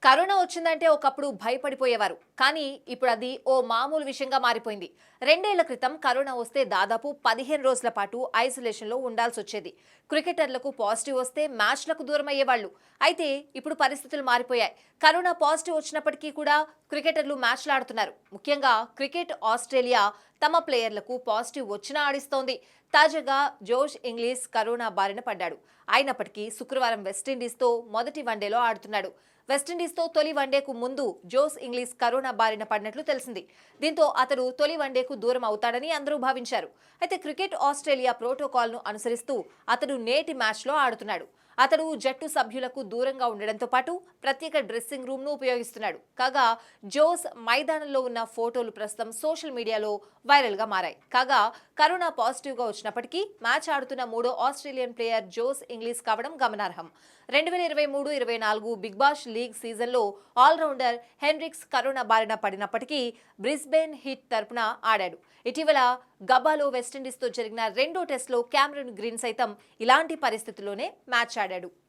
Corona వచ్చిందంటే ఒకప్పుడు భయపడిపోయేవారు. కానీ ఇప్పుడు అది ఓ మామూలు విషయంగా మారిపోయింది. 2 ఏళ్ల క్రితం కరోనా వస్తే దాదాపు 15 రోజుల పాటు ఐసోలేషన్‌లో ఉండాల్సొచ్చేది. క్రికెటర్లకు పాజిటివ్ వస్తే మ్యాచ్‌లకు దూరమయ్యేవాళ్లు. అయితే ఇప్పుడు పరిస్థితులు మారిపోయాయి. కరోనా పాజిటివ్ వచ్చినప్పటికీ కూడా క్రికెటర్లు మ్యాచ్‌లు ఆడుతున్నారు. ముఖ్యంగా క్రికెట్ ఆస్ట్రేలియా తమ ప్లేయర్లకు పాజిటివ్ వచ్చినా ఆడిస్తోంది. తాజాగా జోష్ ఇంగ్లీష్ కరోనా బారిన పడ్డాడు. అయినప్పటికీ శుక్రవారం వెస్టిండీస్‌తో మొదటి వన్డేలో ఆడుతున్నాడు. వెస్టిండీస్తో తొలి వన్డేకు ముందు జోస్ ఇంగ్లీష్ కరోనా బారిన పడినట్లు తెలిసింది. దీంతో అతడు తొలి వన్డేకు దూరం అవుతాడని అందరూ భావించారు. అయితే క్రికెట్ ఆస్ట్రేలియా ప్రోటోకాల్ను అనుసరిస్తూ అతడు నేటి మ్యాచ్లో ఆడుతున్నాడు. అతడు జట్టు సభ్యులకు దూరంగా ఉండడంతో పాటు ప్రత్యేక డ్రెస్సింగ్ రూమ్ను ఉపయోగిస్తున్నాడు. కాగా జోస్ మైదానంలో ఉన్న ఫోటోలు ప్రస్తుతం సోషల్ మీడియాలో వైరల్గా మారాయి. కాగా కరోనా పాజిటివ్గా వచ్చినప్పటికీ మ్యాచ్ ఆడుతున్న మూడో ఆస్ట్రేలియన్ ప్లేయర్ జోస్ ఇంగ్లీష్ కావడం గమనార్హం. 2023-24 బిగ్ బాష్ లీగ్ సీజన్లో ఆల్రౌండర్ హెన్రిక్స్ కరోనా బారిన పడినప్పటికీ బ్రిస్బేన్ హిట్ తరపున ఆడాడు. ఇటీవల గబాలో వెస్టిండీస్తో జరిగిన రెండో టెస్టులో క్యామరూన్ గ్రీన్ సైతం ఇలాంటి పరిస్థితుల్లోనే మ్యాచ్ ఆడాడు.